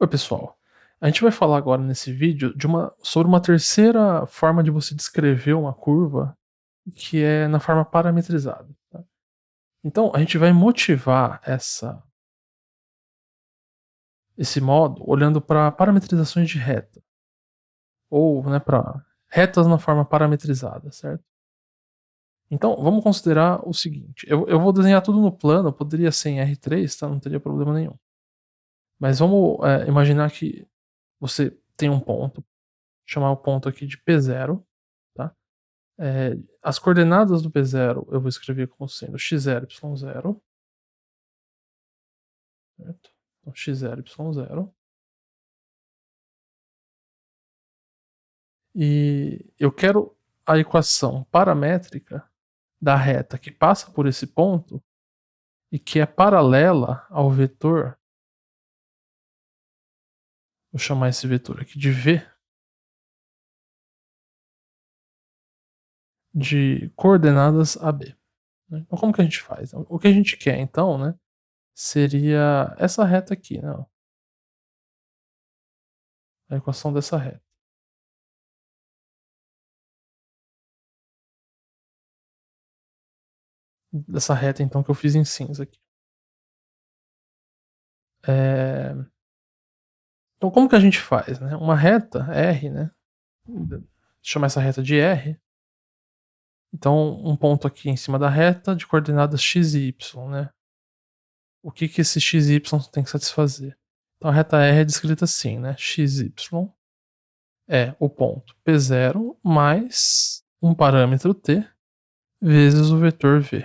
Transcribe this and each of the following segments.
Oi, pessoal. A gente vai falar agora nesse vídeo sobre uma terceira forma de você descrever uma curva, que é na forma parametrizada, tá? Então, a gente vai motivar esse modo olhando para parametrizações de reta, ou né, para retas na forma parametrizada, certo? Então, vamos considerar o seguinte: eu vou desenhar tudo no plano, poderia ser em R3, tá? Não teria problema nenhum. Mas vamos imaginar que você tem um ponto, chamar o ponto aqui de P0, tá? As coordenadas do P0 eu vou escrever como sendo x0, y0, certo? Então, x0, y0. E eu quero a equação paramétrica da reta que passa por esse ponto e que é paralela ao vetor, vou chamar esse vetor aqui de V, de coordenadas AB, né? Então, como que a gente faz? O que a gente quer, então, né, seria essa reta aqui, né, ó, a equação dessa reta. Dessa reta, então, que eu fiz em cinza aqui. É, Então, como que a gente faz, né? Uma reta R, né? Chamar essa reta de R. Então, um ponto aqui em cima da reta de coordenadas x e y, né? O que que esse x e y tem que satisfazer? Então, a reta R é descrita assim, né? X, y é o ponto P0 mais um parâmetro t vezes o vetor v,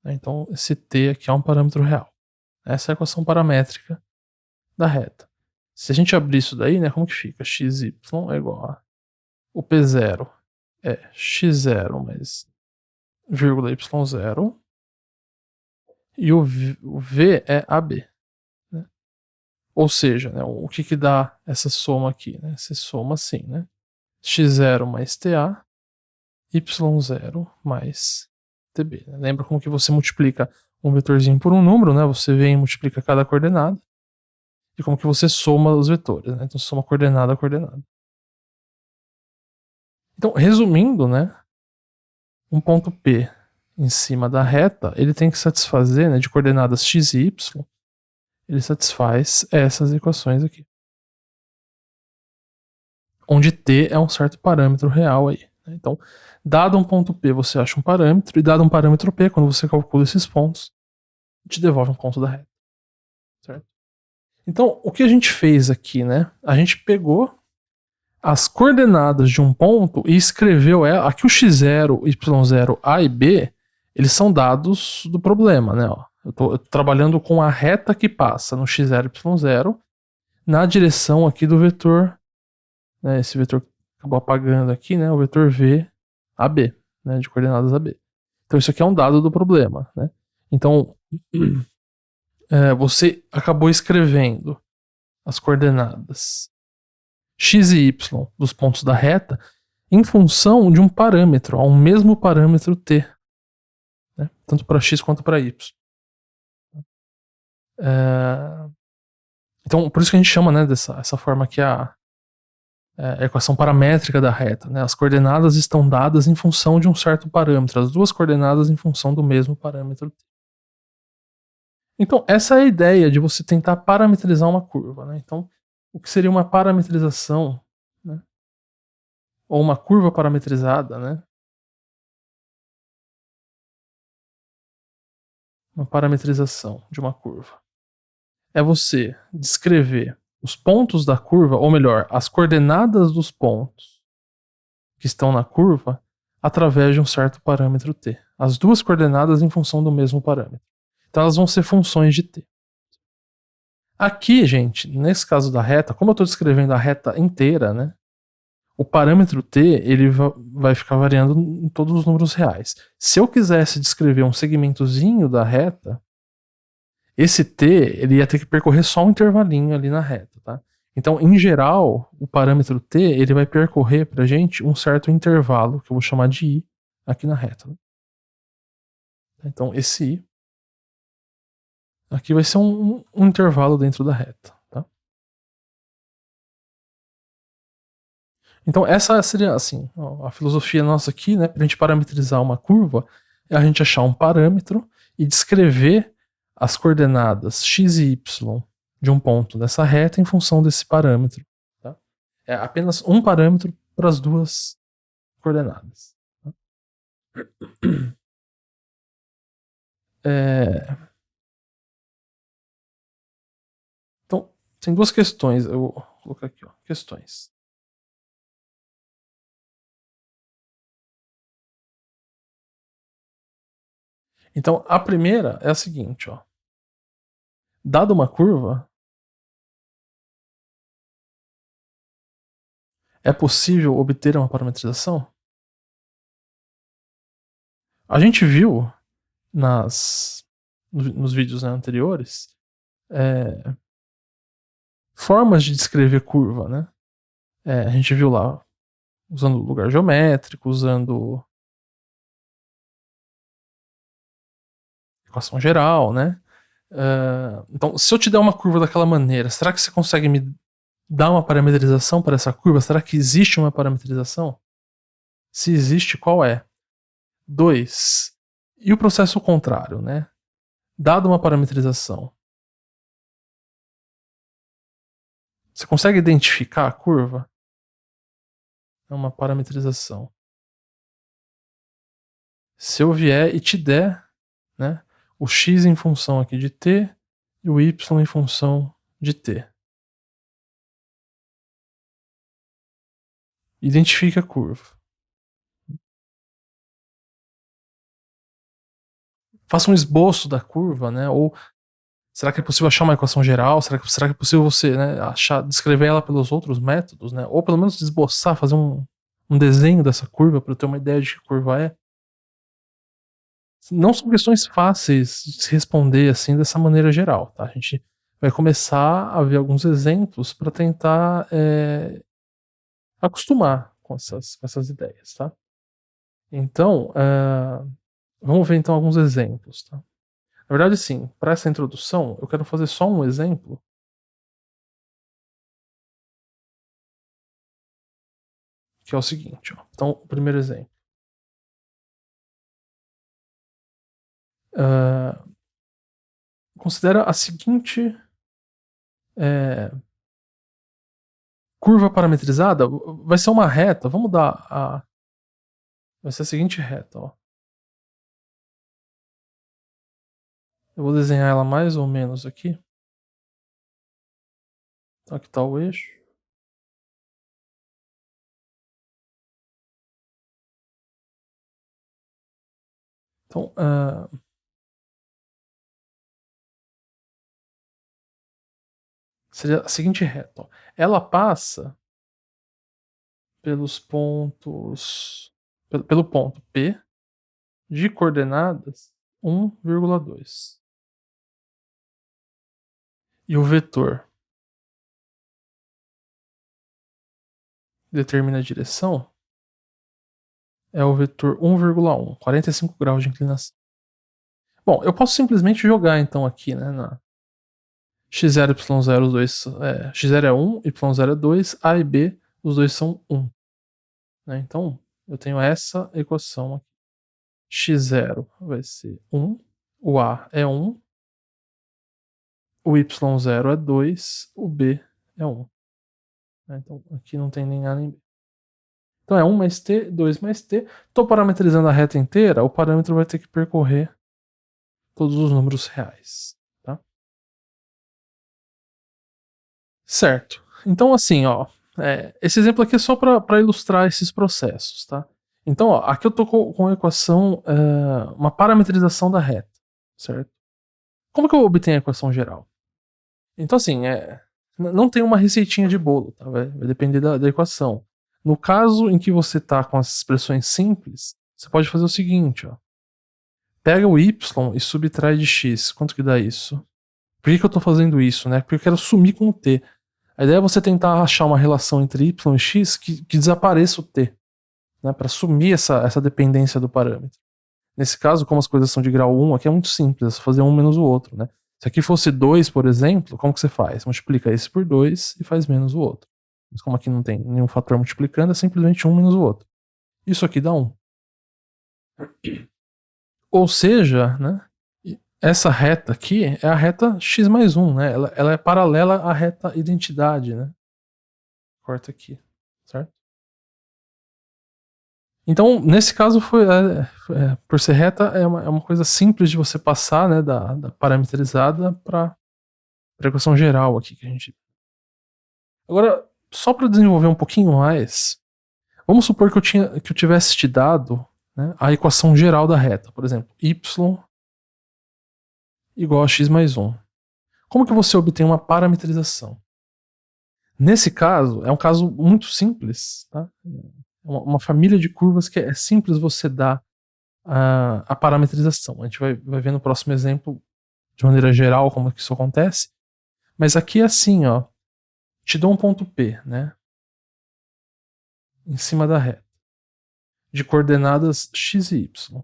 né? Então, esse t aqui é um parâmetro real. Essa é a equação paramétrica da reta. Se a gente abrir isso daí, né? Como que fica? X, y é igual a o P0 é x0 mais vírgula y0 e o v é AB, né? Ou seja, né, o que que dá essa soma aqui, né? Você soma assim, né? x0 mais TA, y0 mais TB, né? Lembra como que você multiplica um vetorzinho por um número, né? Você vem e multiplica cada coordenada e como que você soma os vetores, né? Então soma coordenada a coordenada. Então, resumindo, né? Um ponto P em cima da reta, ele tem que satisfazer, né, de coordenadas x e y, ele satisfaz essas equações aqui. Onde t é um certo parâmetro real aí, né? Então, dado um ponto P, você acha um parâmetro, e dado um parâmetro P, quando você calcula esses pontos, te devolve um ponto da reta, certo? Então, o que a gente fez aqui, né? A gente pegou as coordenadas de um ponto e escreveu ela. Aqui o x0, y0, a e b, eles são dados do problema, né? Ó, eu tô trabalhando com a reta que passa no x0, y0 na direção aqui do vetor, né? Esse vetor que acabou apagando aqui, né? O vetor v, AB, né? De coordenadas AB. Então isso aqui é um dado do problema, né? Então você acabou escrevendo as coordenadas x e y dos pontos da reta em função de um parâmetro, um mesmo parâmetro t, né? Tanto para x quanto para y. É, Então, por isso que a gente chama, né, essa forma aqui a equação paramétrica da reta, né? As coordenadas estão dadas em função de um certo parâmetro, as duas coordenadas em função do mesmo parâmetro t. Então, essa é a ideia de você tentar parametrizar uma curva, né? Então, o que seria uma parametrização, né? Ou uma curva parametrizada, né? Uma parametrização de uma curva é você descrever os pontos da curva, ou melhor, as coordenadas dos pontos que estão na curva através de um certo parâmetro t. As duas coordenadas em função do mesmo parâmetro. Então elas vão ser funções de t. Aqui, gente, nesse caso da reta, como eu estou descrevendo a reta inteira, né? O parâmetro t ele vai ficar variando em todos os números reais. Se eu quisesse descrever um segmentozinho da reta, esse t ele ia ter que percorrer só um intervalinho ali na reta, tá? Então, em geral, o parâmetro t ele vai percorrer para a gente um certo intervalo, que eu vou chamar de i, aqui na reta, né? Então, esse i aqui vai ser um intervalo dentro da reta, tá? Então essa seria, assim, a filosofia nossa aqui, né, pra gente parametrizar uma curva, é a gente achar um parâmetro e descrever as coordenadas x e y de um ponto dessa reta em função desse parâmetro. Tá? É apenas um parâmetro para as duas coordenadas. Tá? Então, tem duas questões. Eu vou colocar aqui, ó, questões. Então, a primeira é a seguinte, ó. Dada uma curva, é possível obter uma parametrização? A gente viu nos vídeos, né, anteriores formas de descrever curva, né? A gente viu lá usando lugar geométrico, usando equação geral, né? Então, se eu te der uma curva daquela maneira, será que você consegue me dar uma parametrização para essa curva? Será que existe uma parametrização? Se existe, qual é? 2. E o processo contrário, né? Dado uma parametrização, você consegue identificar a curva? É uma parametrização. Se eu vier e te der, né, o x em função aqui de t e o y em função de t. Identifique a curva. Faça um esboço da curva, né? Ou será que é possível achar uma equação geral? Será que é possível você, né, descrever ela pelos outros métodos, né? Ou pelo menos esboçar, fazer um desenho dessa curva para eu ter uma ideia de que curva é? Não são questões fáceis de se responder assim dessa maneira geral, tá? A gente vai começar a ver alguns exemplos para tentar acostumar com essas ideias, tá? Então, vamos ver então alguns exemplos, tá? Na verdade, sim, para essa introdução, eu quero fazer só um exemplo, que é o seguinte, ó. Então, o primeiro exemplo. Ah, considera a seguinte curva parametrizada, vai ser uma reta, vamos dar vai ser a seguinte reta, ó. Eu vou desenhar ela mais ou menos aqui. Então, aqui está o eixo. Então, seria a seguinte reta, ó. Ela passa pelos pontos, pelo ponto P de coordenadas 1,2. E o vetor determina a direção é o vetor 1,1, 45 graus de inclinação. Bom, eu posso simplesmente jogar então aqui, né, na x0, y0, os dois, x0 é 1, y0 é 2, a e b, os dois são 1. Né? Então, eu tenho essa equação aqui. x0 vai ser 1, o a é 1, o y0 é 2, o b é 1. Né? Então, aqui não tem nem a nem b. Então é 1 mais t, 2 mais t. Estou parametrizando a reta inteira, o parâmetro vai ter que percorrer todos os números reais. Tá? Certo. Então, assim, ó, esse exemplo aqui é só para ilustrar esses processos. Tá? Então, ó, aqui eu estou com a equação, uma parametrização da reta. Certo? Como que eu obtenho a equação geral? Então, assim, não tem uma receitinha de bolo, tá? Vai depender da equação. No caso em que você está com as expressões simples, você pode fazer o seguinte, ó. Pega o y e subtrai de x. Quanto que dá isso? Por que eu estou fazendo isso, né? Porque eu quero sumir com o t. A ideia é você tentar achar uma relação entre y e x que desapareça o t, né? Para sumir essa dependência do parâmetro. Nesse caso, como as coisas são de grau 1, aqui é muito simples, é só fazer um menos o outro, né? Se aqui fosse 2, por exemplo, como que você faz? Multiplica esse por 2 e faz menos o outro. Mas como aqui não tem nenhum fator multiplicando, é simplesmente um menos o outro. Isso aqui dá 1. Ou seja, né, essa reta aqui é a reta x mais 1, né? Ela é paralela à reta identidade, né? Corta aqui, certo? Então, nesse caso, por ser reta, é uma coisa simples de você passar, né, da parametrizada para a equação geral aqui que a gente. Agora, só para desenvolver um pouquinho mais, vamos supor que eu tivesse te dado, né, a equação geral da reta, por exemplo, y igual a x mais 1. Como que você obtém uma parametrização? Nesse caso, é um caso muito simples, tá? Uma família de curvas que é simples você dar a parametrização. A gente vai ver no próximo exemplo, de maneira geral, como que isso acontece. Mas aqui é assim, ó. Te dou um ponto P, né? Em cima da reta. De coordenadas x e y.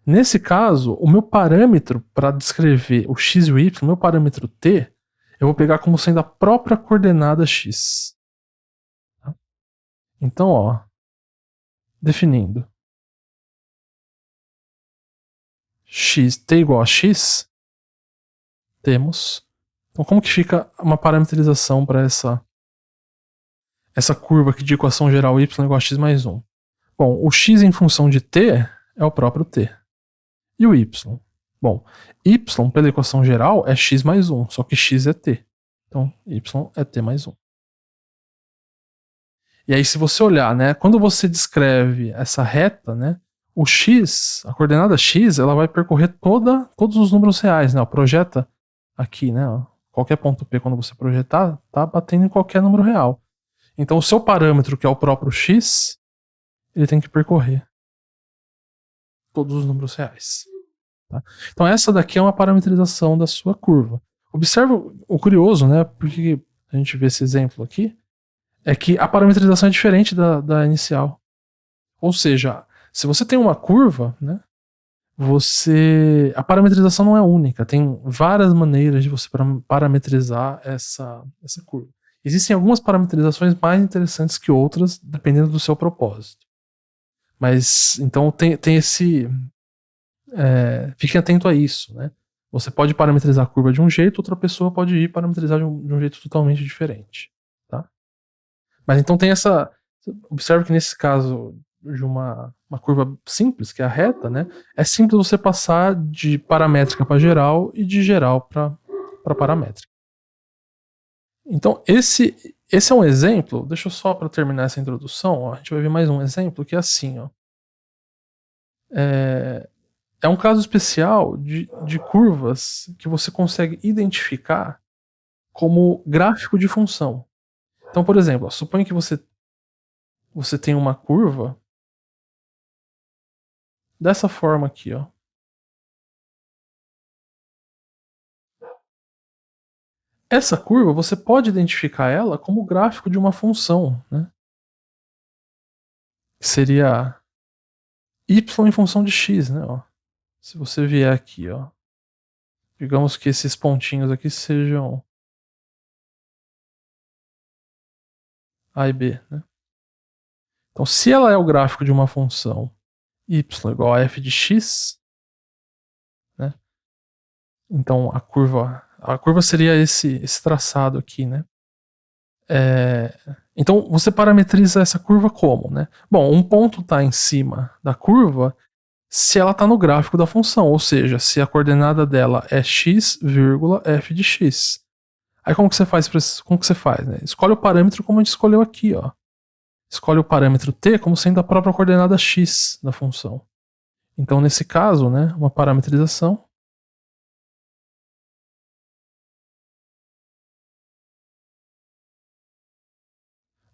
Nesse caso, o meu parâmetro para descrever o x e o y, o meu parâmetro t, eu vou pegar como sendo a própria coordenada x. Tá? Então, ó, definindo x t igual a x, temos. Então, como que fica uma parametrização para essa curva aqui de equação geral y igual a x mais 1? Bom, o x em função de t é o próprio t. E o y? Bom, y pela equação geral é x mais 1, só que x é t. Então, y é t mais 1. E aí, se você olhar, né, quando você descreve essa reta, né, o x, a coordenada x, ela vai percorrer todos os números reais, né? Projeta aqui, né? Qualquer ponto P, quando você projetar, tá batendo em qualquer número real. Então, o seu parâmetro, que é o próprio x, ele tem que percorrer todos os números reais. Tá? Então, essa daqui é uma parametrização da sua curva. Observa o curioso, né? Porque a gente vê esse exemplo aqui, é que a parametrização é diferente da inicial. Ou seja, se você tem uma curva, né, a parametrização não é única. Tem várias maneiras de você parametrizar essa curva. Existem algumas parametrizações mais interessantes que outras, dependendo do seu propósito. Mas, então, tem esse... fique atento a isso, né? Você pode parametrizar a curva de um jeito, outra pessoa pode ir parametrizar de um jeito totalmente diferente. Tá? Mas então tem essa... Observe que nesse caso de uma curva simples, que é a reta, né? É simples você passar de paramétrica para geral e de geral para paramétrica. Então esse é um exemplo. Deixa eu só para terminar essa introdução, ó, a gente vai ver mais um exemplo que é assim, ó. É um caso especial de curvas que você consegue identificar como gráfico de função. Então, por exemplo, ó, suponha que você tem uma curva dessa forma aqui, ó. Essa curva, você pode identificar ela como gráfico de uma função, né? Que seria y em função de x, né? Ó. Se você vier aqui, ó, digamos que esses pontinhos aqui sejam a e b, né? Então, se ela é o gráfico de uma função y igual a f de x, né? Então a curva seria esse traçado aqui, né? Então você parametriza essa curva como, né? Bom, um ponto está em cima da curva se ela está no gráfico da função, ou seja, se a coordenada dela é x, f de x. Aí como que você faz? Como que você faz, né? Escolhe o parâmetro como a gente escolheu aqui, ó. Escolhe o parâmetro t como sendo a própria coordenada x da função. Então nesse caso, né, uma parametrização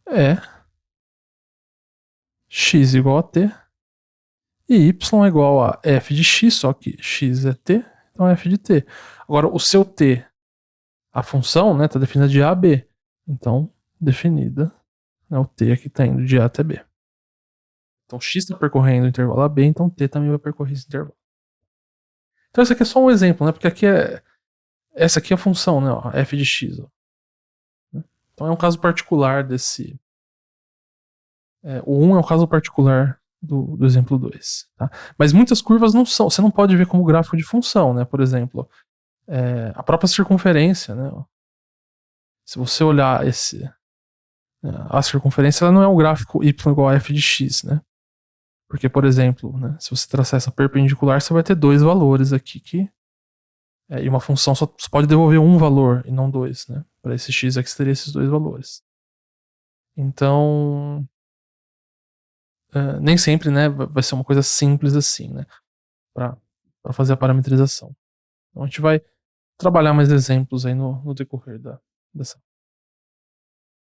é x igual a t e y é igual a f de x, só que x é t, então é f de t. Agora, o seu t, a função, né, está definida de a a b. Então, definida, né, o t aqui está indo de a até b. Então, x está percorrendo o intervalo a b, então t também vai percorrer esse intervalo. Então, esse aqui é só um exemplo, né, porque essa aqui é a função, né, ó, f de x. Ó. Então é um caso particular desse. O 1 é o caso particular do exemplo 2. Tá? Mas muitas curvas não são. Você não pode ver como gráfico de função, né? Por exemplo, a própria circunferência, né? Se você olhar a circunferência, ela não é um gráfico y igual a f de x, né? Porque, por exemplo, né, se você traçar essa perpendicular, você vai ter dois valores aqui e uma função só pode devolver um valor e não dois, né? Para esse x aqui teria esses dois valores. Então, nem sempre, né, vai ser uma coisa simples assim, né? Para fazer a parametrização. Então a gente vai trabalhar mais exemplos aí no decorrer dessa